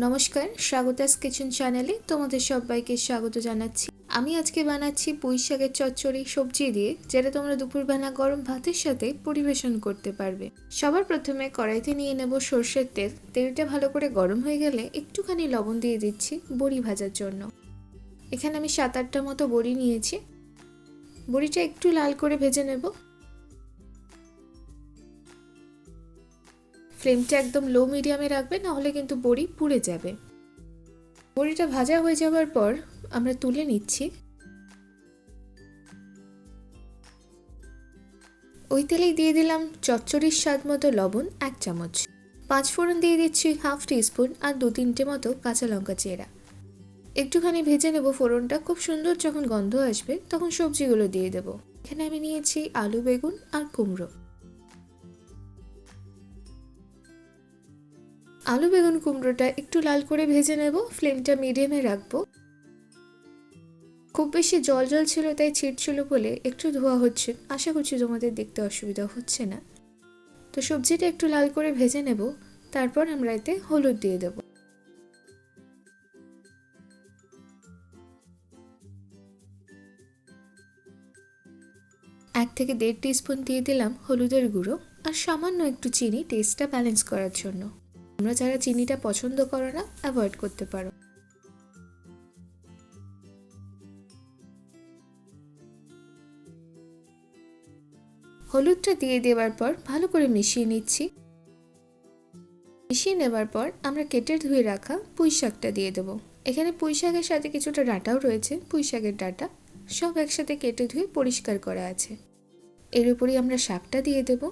নমস্কার, স্বাগতাস কিচেন চ্যানেলে তোমাদের সবাইকে স্বাগত জানাচ্ছি। আমি আজকে বানাচ্ছি পুঁই শাকের চচ্চড়ি সবজি দিয়ে, যেটা তোমরা দুপুরবেলা গরম ভাতের সাথে পরিবেশন করতে পারবে। সবার প্রথমে কড়াইতে নিয়ে নেব সর্ষের তেল। তেলটা ভালো করে গরম হয়ে গেলে একটুখানি লবণ দিয়ে দিচ্ছি বড়ি ভাজার জন্য। এখানে আমি 7-8টা মতো বড়ি নিয়েছি। বড়িটা একটু লাল করে ভেজে নেব। ফ্লেমটা একদম লো মিডিয়ামে রাখবে, নাহলে কিন্তু বড়ি পুড়ে যাবে। বড়িটা ভাজা হয়ে যাওয়ার পর আমরা তুলে নিচ্ছি। ওই তেলেই দিয়ে দিলাম চচ্চড়ির স্বাদ মতো লবণ 1 চামচ, 5 ফোড়ন দিয়ে দিচ্ছি হাফ টিস্পুন, আর 2-3টে মতো কাঁচা লঙ্কা চেরা। একটুখানি ভেজে নেব ফোড়নটা। খুব সুন্দর যখন গন্ধ আসবে তখন সবজিগুলো দিয়ে দেব। এখানে আমি নিয়েছি আলু, বেগুন আর কুমড়ো। আলু, বেগুন, কুমড়োটা একটু লাল করে ভেজে নেব। ফ্লেমটা মিডিয়ামে রাখবো। খুব বেশি জল জল ছিল, তাই ছিটছিল বলে একটু ধোয়া হচ্ছে। আশা করছি তোমাদের দেখতে অসুবিধা হচ্ছে না। তো সবজিটা একটু লাল করে ভেজে নেব। তারপর আমরা এতে হলুদ দিয়ে দেব। এক থেকে 1.5 টিস্পুন দিয়ে দিলাম হলুদের গুঁড়ো, আর সামান্য একটু চিনি টেস্টটা ব্যালেন্স করার জন্য। তোমরা যারা চিনিটা পছন্দ করো না, অ্যাভয়েড করতে পারো। হলুদটা দিয়ে দেওয়ার পর ভালো করে মিশিয়ে নিচ্ছি। মিশিয়ে নেবার পর আমরা কেটে ধুয়ে রাখা পুঁই শাকটা দিয়ে দেবো। এখানে পুঁই শাকের সাথে কিছুটা ডাঁটাও রয়েছে, পুঁই শাকের ডাঁটা সব একসাথে কেটে ধুয়ে পরিষ্কার করা আছে। এর উপরই আমরা শাকটা দিয়ে দেব।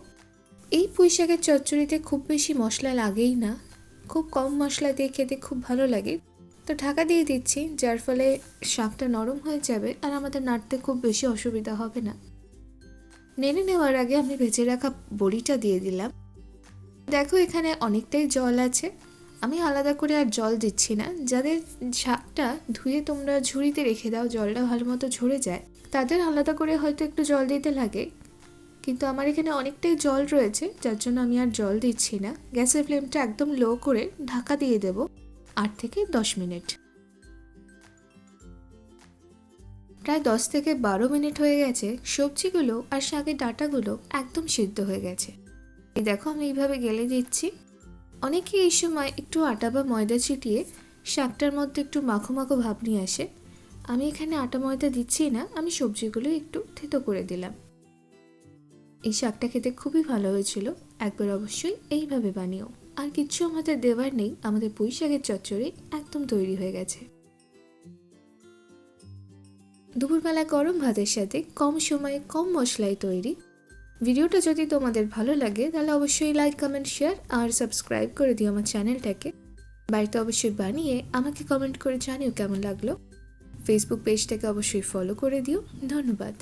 এই পুঁই শাকের চচ্চড়িতে খুব বেশি মশলা লাগেই না, খুব কম মশলা দিয়ে খেতে খুব ভালো লাগে। তো ঢাকা দিয়ে দিচ্ছি, যার ফলে শাকটা নরম হয়ে যাবে আর আমাদের নাড়তে খুব বেশি অসুবিধা হবে না। নেড়ে নেওয়ার আগে আমি ভেজে রাখা বড়িটা দিয়ে দিলাম। দেখো এখানে অনেকটাই জল আছে, আমি আলাদা করে আর জল দিচ্ছি না। যাদের শাকটা ধুয়ে তোমরা ঝুড়িতে রেখে দাও, জলটা ভালো মতো ঝরে যায়, তাদের আলাদা করে হয়তো একটু জল দিতে লাগে, কিন্তু আমার এখানে অনেকটাই জল রয়েছে, যার জন্য আমি আর জল দিচ্ছি না। গ্যাসের ফ্লেমটা একদম লো করে ঢাকা দিয়ে দেব 8 থেকে 10 মিনিট। প্রায় 10 থেকে 12 মিনিট হয়ে গেছে। সবজিগুলো আর শাকের ডাঁটাগুলো একদম সিদ্ধ হয়ে গেছে। এই দেখো আমি এইভাবে গেলে দিচ্ছি। অনেকে এই সময় একটু আটা বা ময়দা ছিটিয়ে শাকটার মধ্যে একটু মাখো মাখো ভাব নিয়ে আসে। আমি এখানে আটা ময়দা দিচ্ছি না, আমি সবজিগুলো একটু থেতো করে দিলাম। এই শাকটা খেতে খুবই ভালো হয়েছিল, একবার অবশ্যই এইভাবে বানিও। আর কিচ্ছু আমাদের দেওয়ার নেই, আমাদের পুঁই শাকের চচ্চড়ি একদম তৈরি হয়ে গেছে। দুপুরবেলা গরম ভাতের সাথে কম সময়ে কম মশলায় তৈরি। ভিডিওটা যদি তোমাদের ভালো লাগে তাহলে অবশ্যই লাইক, কমেন্ট, শেয়ার আর সাবস্ক্রাইব করে দিও আমার চ্যানেলটাকে। বাড়িতে অবশ্যই বানিয়ে আমাকে কমেন্ট করে জানিও কেমন লাগলো। ফেসবুক পেজটাকে অবশ্যই ফলো করে দিও। ধন্যবাদ।